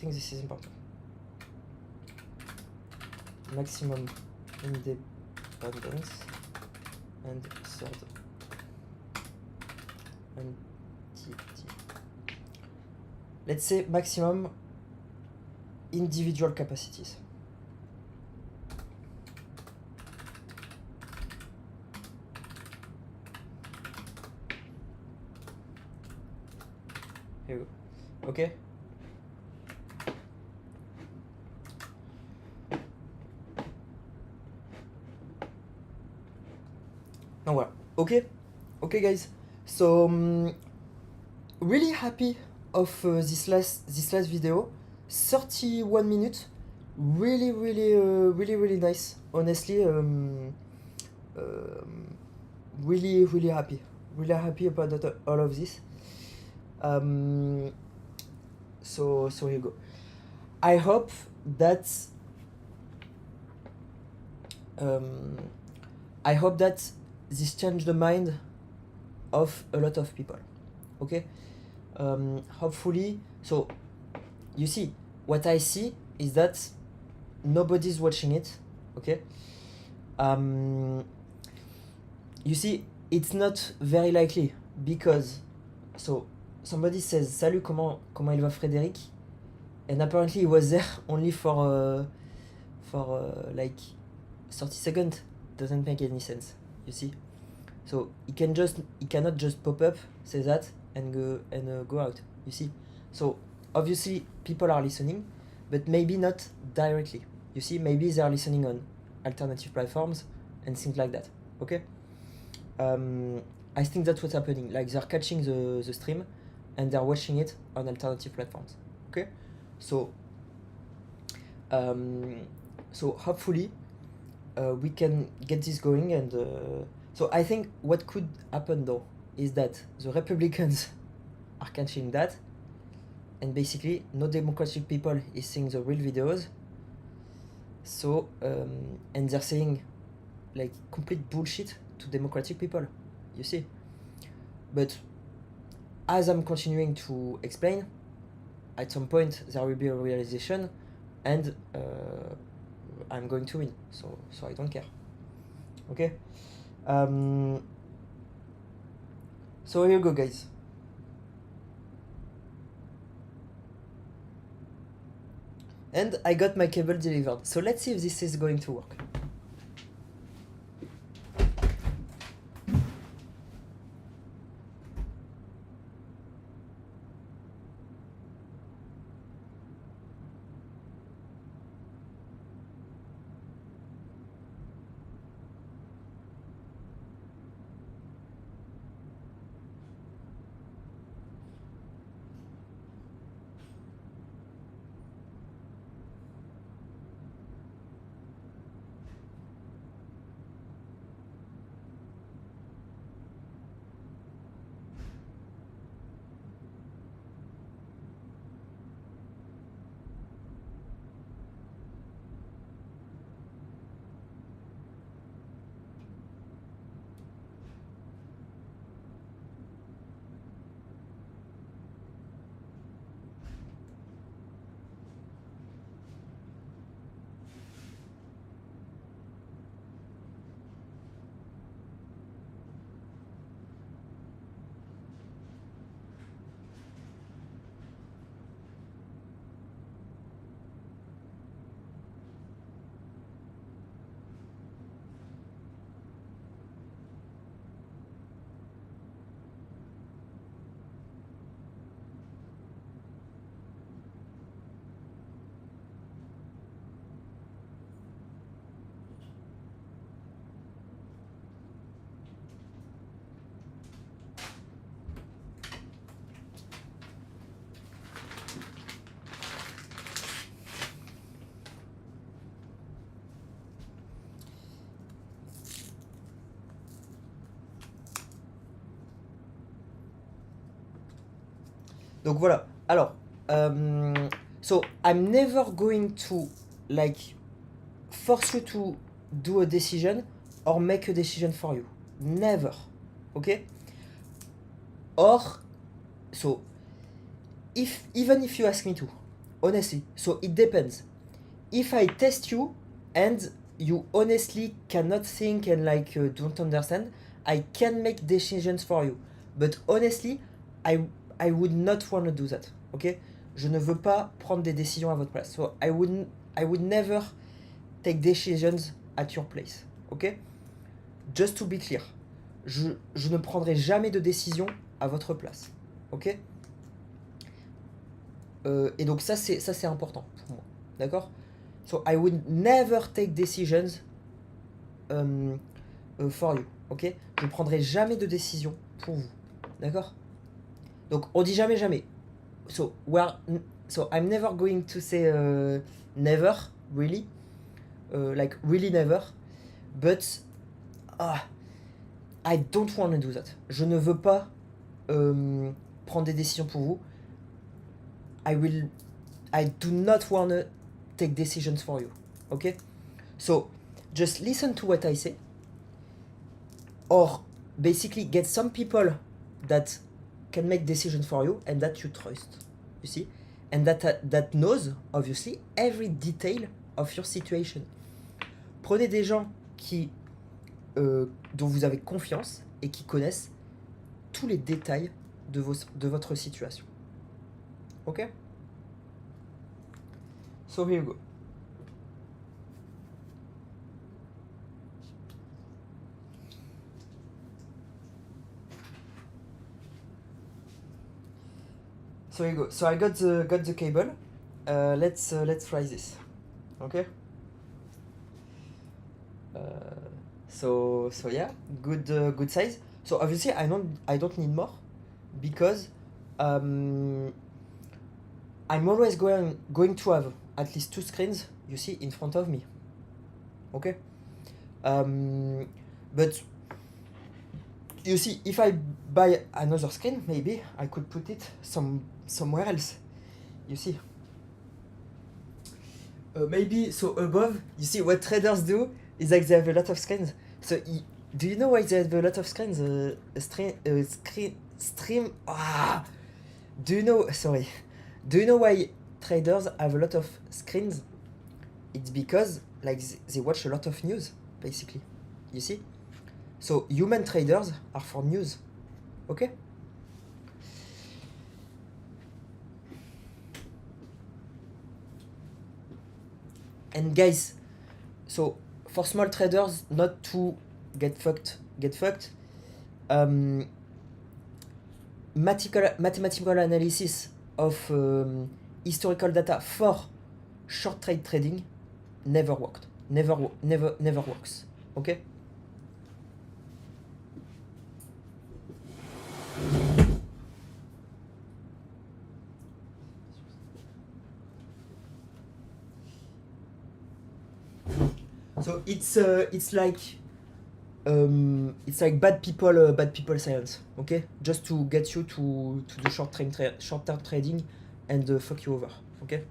think this is important. Maximum independence and third entity. Let's say maximum individual capacities. Here we go. Okay. Now voilà. Okay. Okay, guys. So really happy of this last video. 31 minutes. Really nice. Honestly, really happy. Really happy about all of this. So here you go. I hope that this changed the mind of a lot of people. Okay. Hopefully. So you see, what I see is that nobody's watching it. Okay. You see, it's not very likely because so somebody says salut, comment il va Frédéric, and apparently he was there only for like 30 seconds. Doesn't make any sense, you see. So he cannot just pop up, say that, and go out, you see. So obviously people are listening, but maybe not directly, you see. Maybe they are listening on alternative platforms and things like that. Okay. I think that's what's happening. Like they're catching the stream and they're watching it on alternative platforms. Okay. So hopefully we can get this going, and so I think what could happen though is that the Republicans are catching that, and basically no democratic people is seeing the real videos. So and they're saying like complete bullshit to democratic people, you see. But as I'm continuing to explain, at some point there will be a realization, and I'm going to win, so I don't care. Okay. So here you go, guys. And I got my cable delivered, so let's see if this is going to work. Donc voilà. Alors, so I'm never going to like force you to do a decision or make a decision for you. Never. Okay? Or, so even if you ask me to, honestly. So it depends. If I test you and you honestly cannot think and like don't understand, I can make decisions for you. But honestly, I would not want to do that. Okay? Je ne veux pas prendre des décisions à votre place. So I would never take decisions at your place. Okay? Just to be clear. Je ne prendrai jamais de décision à votre place. Ok? Et donc ça c'est important pour moi. D'accord? So I would never take decisions for you. Ok? Je ne prendrai jamais de décision pour vous. D'accord? Donc on dit jamais jamais. So I'm never going to say never, really. Like really never. But I don't want to do that. Je ne veux pas prendre des décisions pour vous. I do not want to take decisions for you. Okay? So just listen to what I say. Or basically get some people that can make decisions for you and that you trust. You see? And that knows, obviously, every detail of your situation. Prenez des gens dont vous avez confiance et qui connaissent tous les détails de votre situation. Ok? So here you go. So here you go. So I got the cable. Let's try this. Okay? So yeah, good size. So obviously I don't need more because I'm always going to have at least 2 screens, you see, in front of me. Okay? But you see, if I buy another screen, maybe I could put it somewhere else. You see? Maybe so above, you see what traders do is like they have a lot of screens. So do you know why they have a lot of screens? Stream. Do you know why traders have a lot of screens? It's because like they watch a lot of news, basically. You see? So human traders are for news. Okay? And guys, so for small traders not to get fucked, mathematical analysis of historical data for short trade trading never worked. Never works. Okay? So it's like bad people science, okay? Just to get you to do short-term trading and fuck you over, okay?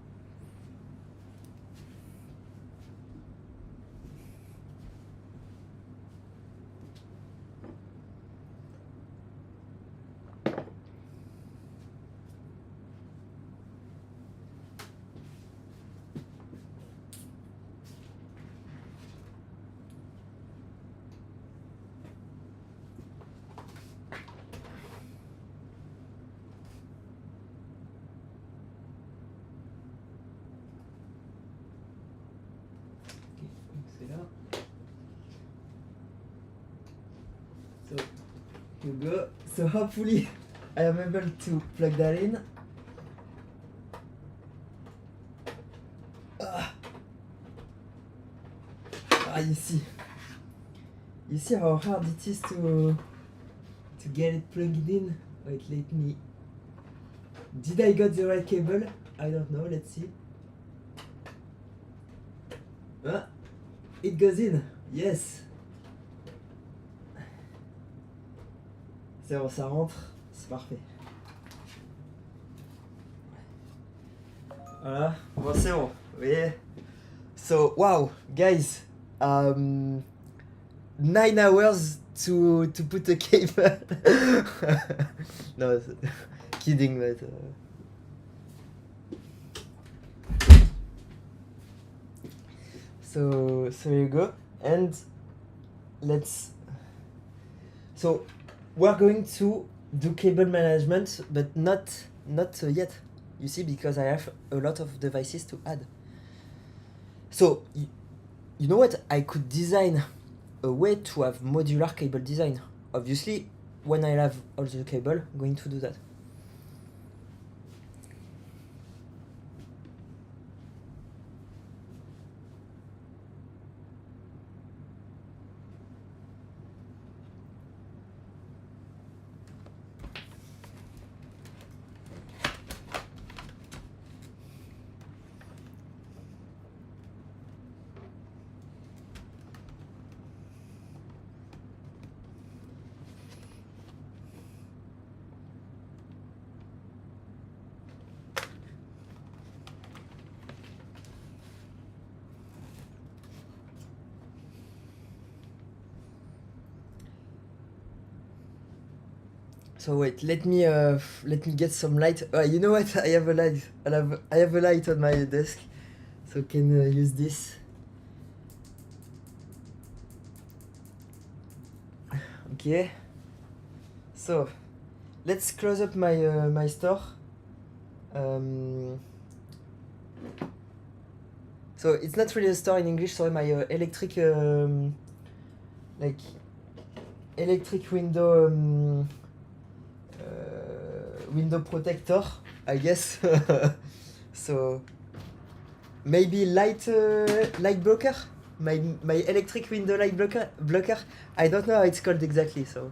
So you go. So hopefully I am able to plug that in. You see how hard it is to get it plugged in. Wait, let me. Did I got the right cable? I don't know. Let's see. It goes in. Yes. C'est bon, ça rentre, c'est parfait. Voilà, bon c'est bon, vous voyez. So, wow, guys, 9 hours to put a cable. No, kidding, but So here you go, and so we're going to do cable management, but not yet. You see, because I have a lot of devices to add. So you know what? I could design a way to have modular cable design. Obviously, when I have all the cable, I'm going to do that. So wait, let me get some light. You know what? I have a light. I have a light on my desk, so can use this. Okay. So let's close up my my store. So it's not really a store in English. Sorry, my electric like electric window window protector, I guess. So maybe light blocker. My electric window light blocker. I don't know how it's called exactly. So.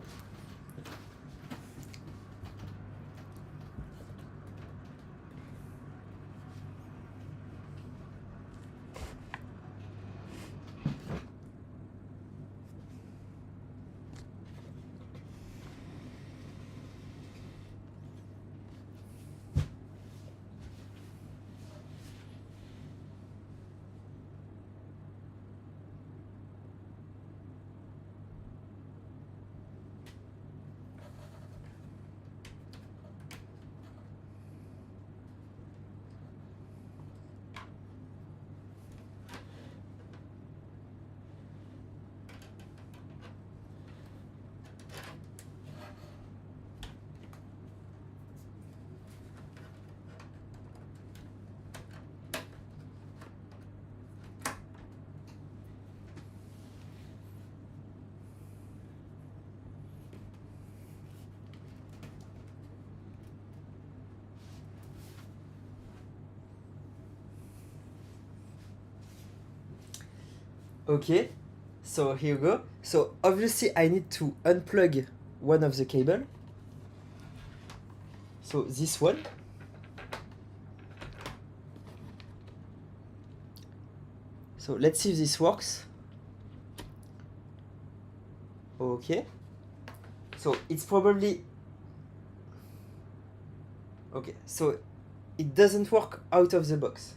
Okay, so here you go. So obviously I need to unplug one of the cable. So this one. So let's see if this works. Okay. So it's probably... Okay, so it doesn't work out of the box.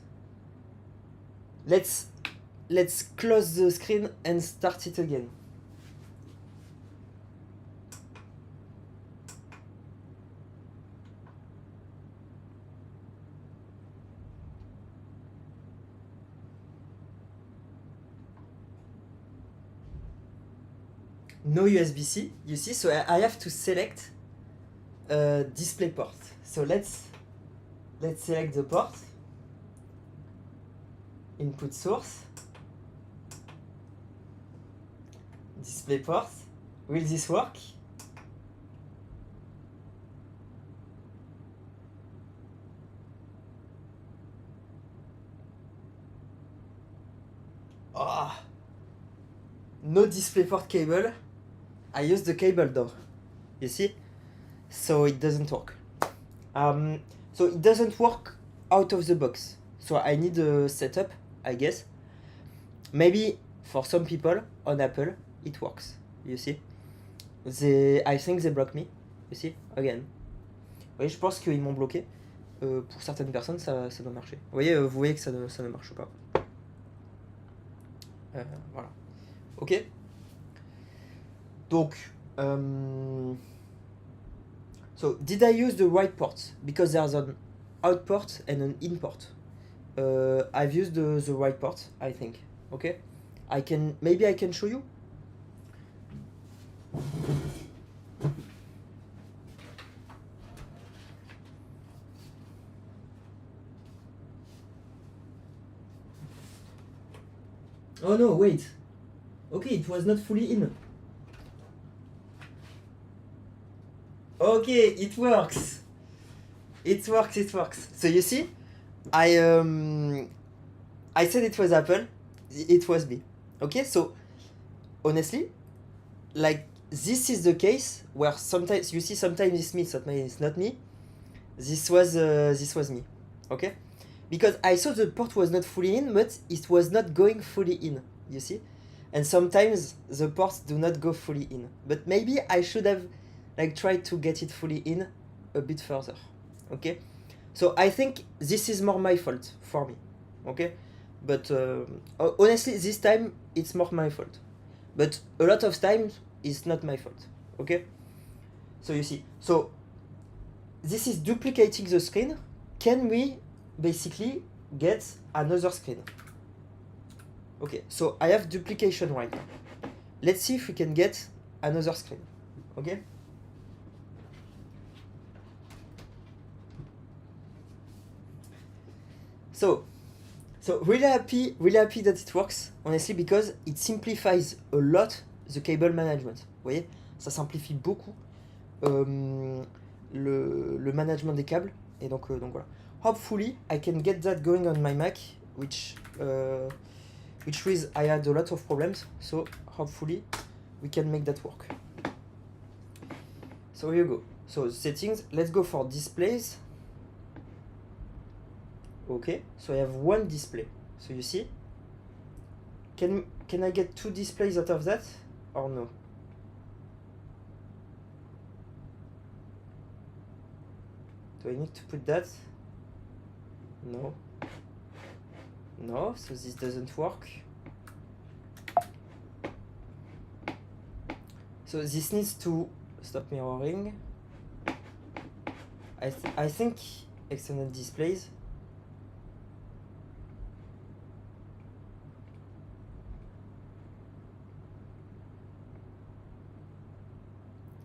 Let's close the screen and start it again. No USB-C, you see, so I have to select display port. So let's select the port, input source, display port. Will this work? Ah, no display port cable. I use the cable though, you see, so it doesn't work. So it doesn't work out of the box. So I need a setup, I guess. Maybe for some people on Apple it works. You see, I think they block me. You see, again. Oui, je pense qu'ils m'ont bloqué. Pour certaines personnes, ça doit marcher. Vous voyez que ça ne marche pas. Voilà. Ok. Donc, so did I use the right port? Because there's an out port and an in port. I've used the right port, I think. Okay, maybe I can show you. Oh no, wait. Okay, it was not fully in. Okay, it works. It works. So you see, I said it was Apple, it was me. Okay, so honestly, like this is the case where sometimes you see sometimes it's me, sometimes it's not me. This was me. Okay, because I saw the port was not fully in, but it was not going fully in. You see, and sometimes the ports do not go fully in. But maybe I should have like tried to get it fully in a bit further. Okay, so I think this is more my fault for me. Okay, but honestly, this time it's more my fault. But a lot of times it's not my fault. Okay, so you see, so this is duplicating the screen. Can we basically get another screen? Okay, so I have duplication right now. Let's see if we can get another screen. Okay. So really happy that it works, honestly, because it simplifies a lot the cable management. Vous voyez, ça simplifie beaucoup le management des câbles. Et donc voilà. Hopefully, I can get that going on my Mac, which with I had a lot of problems. So hopefully, we can make that work. So here you go. So settings, let's go for displays. Okay, so I have one display. So you see, can I get two displays out of that or no? Do I need to put that? No. No, so this doesn't work. So this needs to stop mirroring. I think external displays.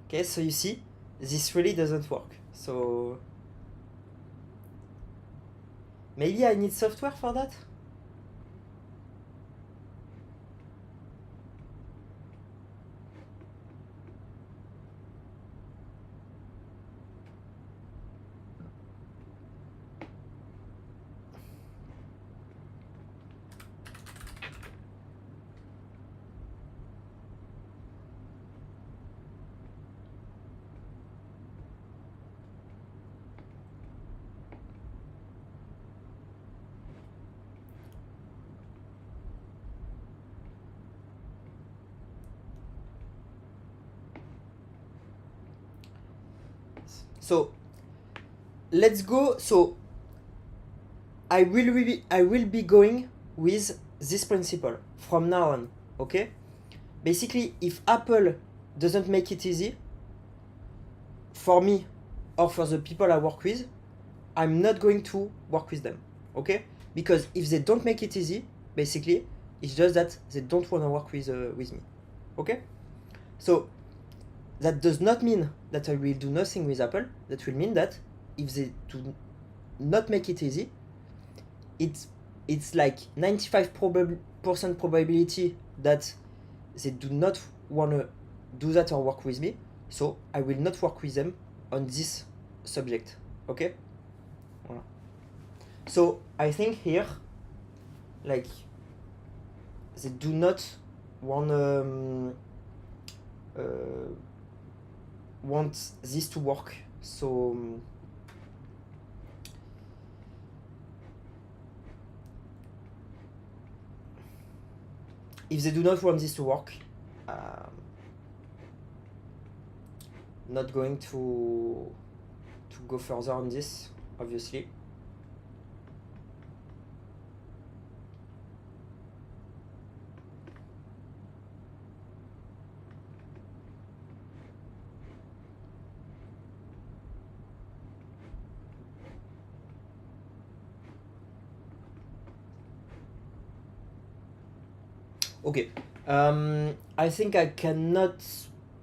Okay, so you see, this really doesn't work. So maybe I need software for that? So let's go. So I will be going with this principle from now on. Okay, basically, if Apple doesn't make it easy for me or for the people I work with, I'm not going to work with them. Okay, because if they don't make it easy, basically it's just that they don't want to work with me. Okay, so that does not mean that I will do nothing with Apple. That will mean that if they do not make it easy, it's like 95% probability that they do not want to do that or work with me. So I will not work with them on this subject. Okay? Voilà. So I think here, like, they do not want this to work. So if they do not want this to work, not going to go further on this, obviously. Okay. I think I cannot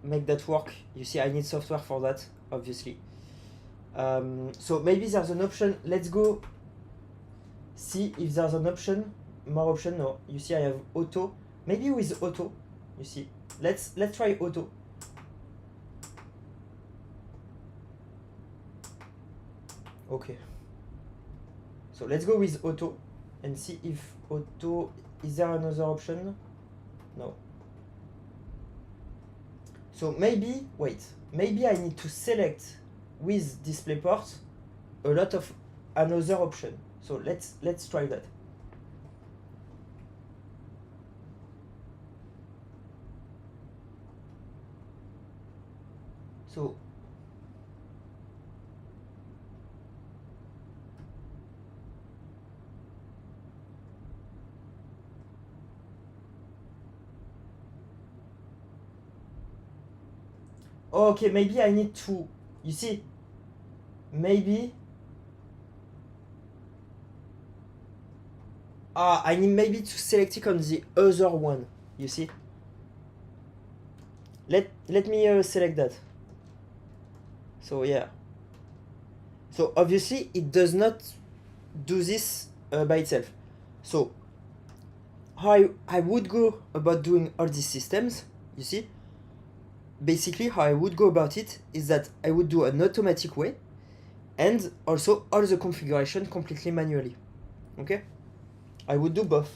make that work. You see, I need software for that, obviously. So maybe there's an option. Let's go see if there's an option. More option. No. You see, I have auto. Maybe with auto. You see. Let's try auto. Okay. So let's go with auto and see if auto. Is there another option? No. So maybe, wait, maybe I need to select with DisplayPort a lot of another option. So let's try that. So okay, maybe I need to, you see, maybe I need maybe to select it on the other one. You see, let me select that. So yeah, so obviously it does not do this by itself. So how I would go about doing all these systems, you see, basically how I would go about it is that I would do an automatic way and also all the configuration completely manually. Okay, I would do both.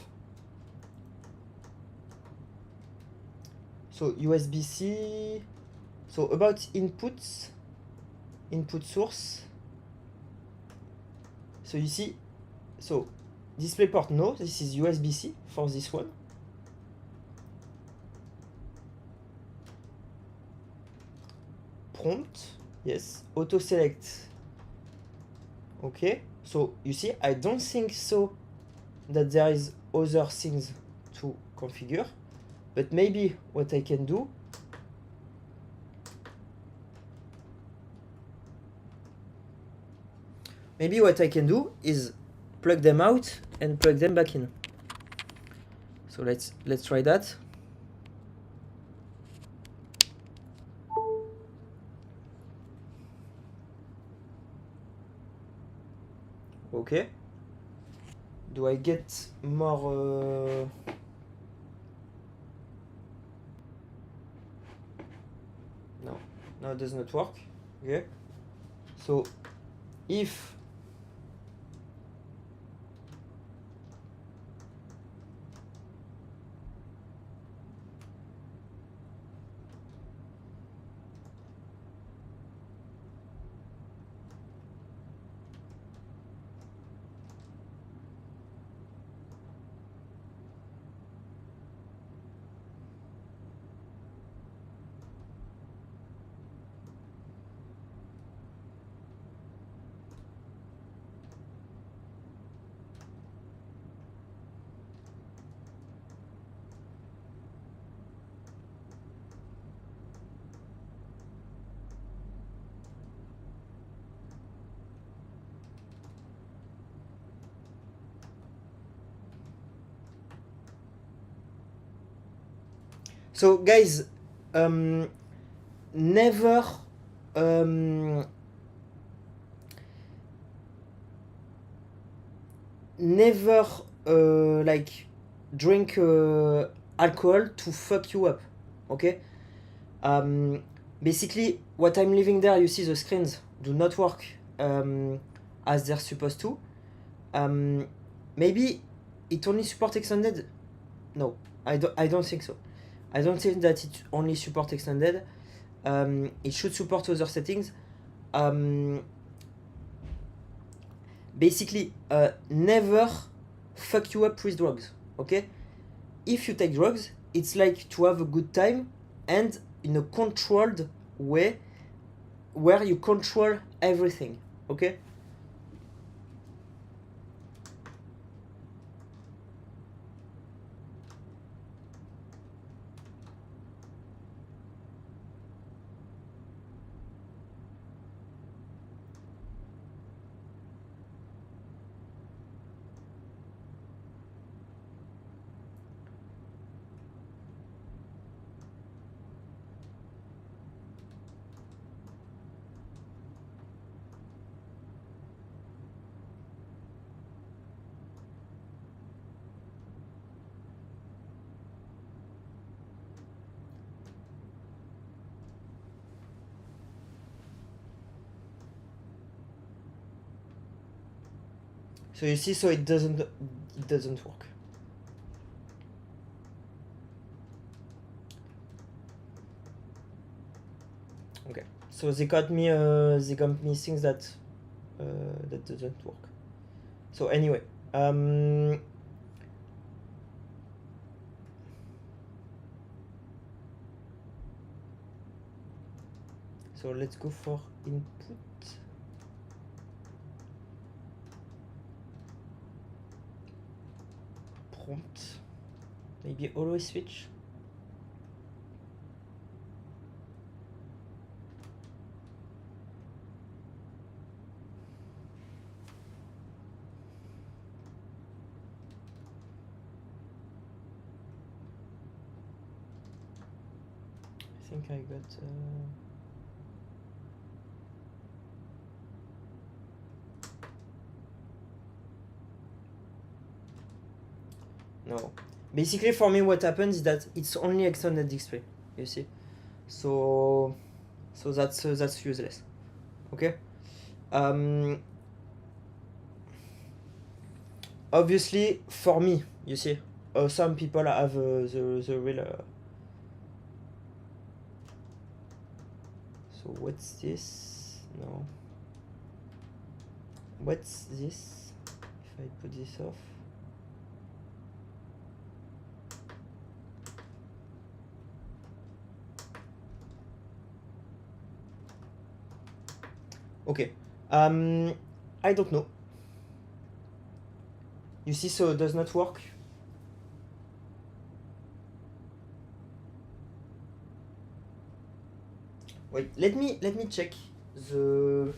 So USB-C. So about inputs, input source. So you see, so DisplayPort, no, this is USB-C for this one. Prompt, yes. Auto select. Okay, so you see, I don't think so that there is other things to configure, but maybe what I can do, is plug them out and plug them back in. So let's try that. Okay. Do I get more? No, it does not work. Okay. So if so guys, never never like drink alcohol to fuck you up. Okay. Basically what I'm leaving there, you see the screens do not work as they're supposed to. Maybe it only support extended. No, I don't think so. I don't think that it only support extended. It should support other settings. Basically, never fuck you up with drugs. Okay, if you take drugs, it's like to have a good time and in a controlled way where you control everything. Okay. So you see, so it doesn't work. Okay, so they got me things that that doesn't work. So anyway, so let's go for input. Prompt. Maybe always switch. I think I got no. Basically for me what happens is that it's only extended display, you see. So that's useless. Okay. Obviously for me, you see, some people have the real so what's this? No. What's this? If I put this off. Okay. I don't know. You see, so it does not work. Wait, let me check the.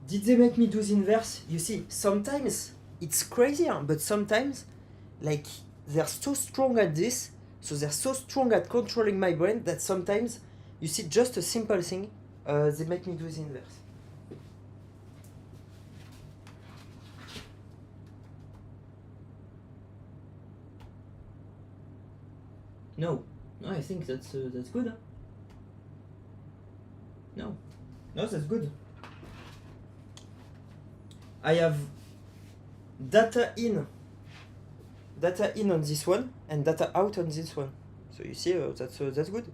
Did they make me do the inverse? You see, sometimes it's crazy, huh? But sometimes, like, they're so strong at this, so they're so strong at controlling my brain that sometimes, you see, just a simple thing, they make me do the inverse. No, I think that's good. Huh? No, that's good. I have data in on this one and data out on this one. So you see, that's good.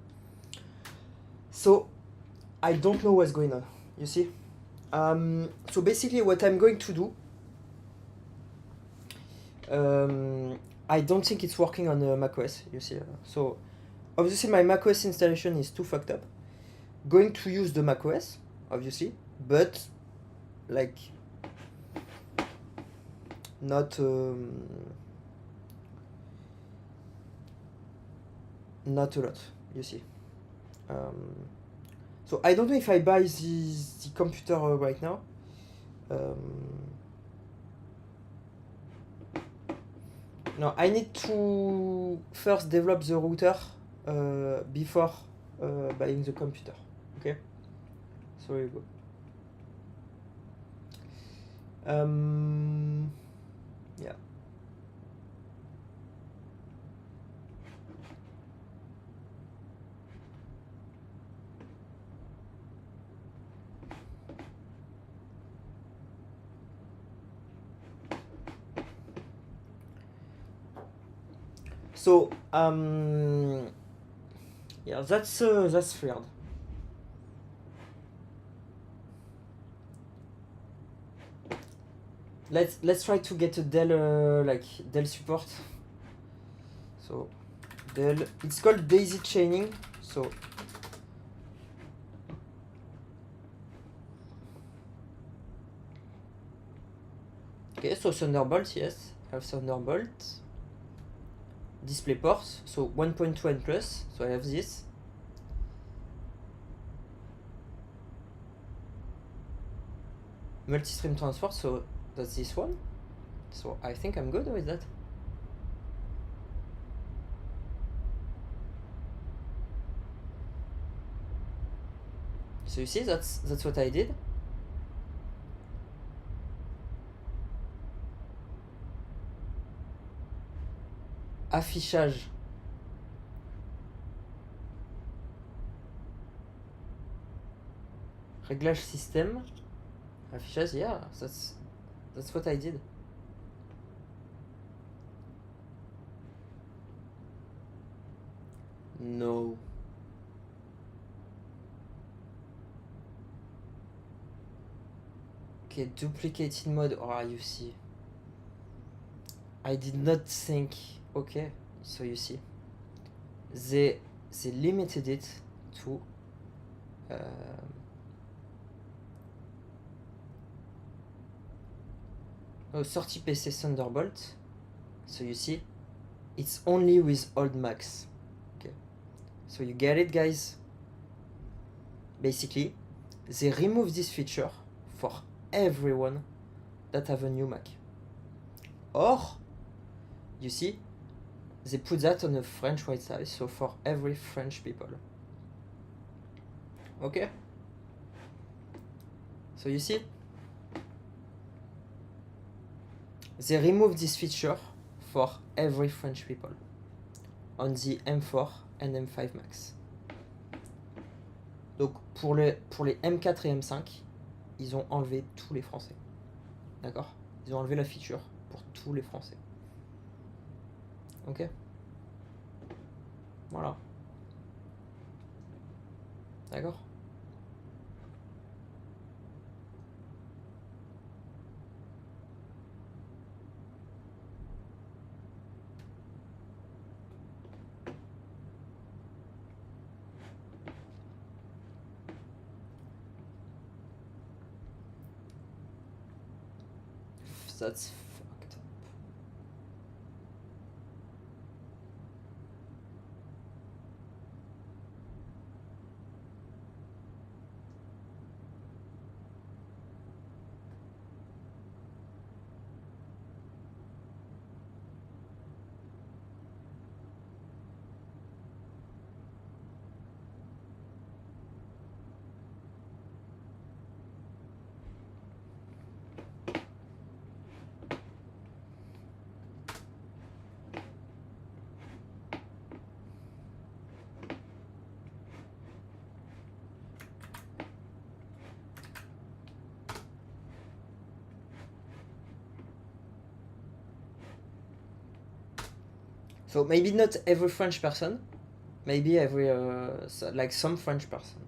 So I don't know what's going on. You see. So basically, what I'm going to do. I don't think it's working on macOS. You see. So obviously, my macOS installation is too fucked up. Going to use the macOS, obviously, but like not a lot, you see. So I don't know if I buy the computer right now. No, I need to first develop the router before buying the computer. Okay, so here you go. Yeah. So yeah, that's weird. Let's try to get a Dell like Dell support. So Dell, it's called daisy chaining. So okay, so Thunderbolt, yes, I have Thunderbolt. Display ports, so 1.2 and plus, so I have this. Multi-stream transport, so that's this one. So I think I'm good with that. So you see, that's what I did. Affichage. Réglage système. Affichage, yeah, that's what I did. No. Okay, duplicated mode. Oh, you see. I did not think. Okay, so you see. They limited it to 30 PC Thunderbolt. So you see, it's only with old Macs. Okay, so you get it, guys. Basically, they remove this feature for everyone that have a new Mac. Or, you see, they put that on a French website, so for every French people. Okay? So you see, they remove this feature for every French people on the M4 and M5 Max. Donc pour les M4 et M5, ils ont enlevé tous les Français. D'accord? Ils ont enlevé la feature pour tous les Français. Ok? Voilà. D'accord? That's fucked up. So maybe not every French person, maybe every like some French person.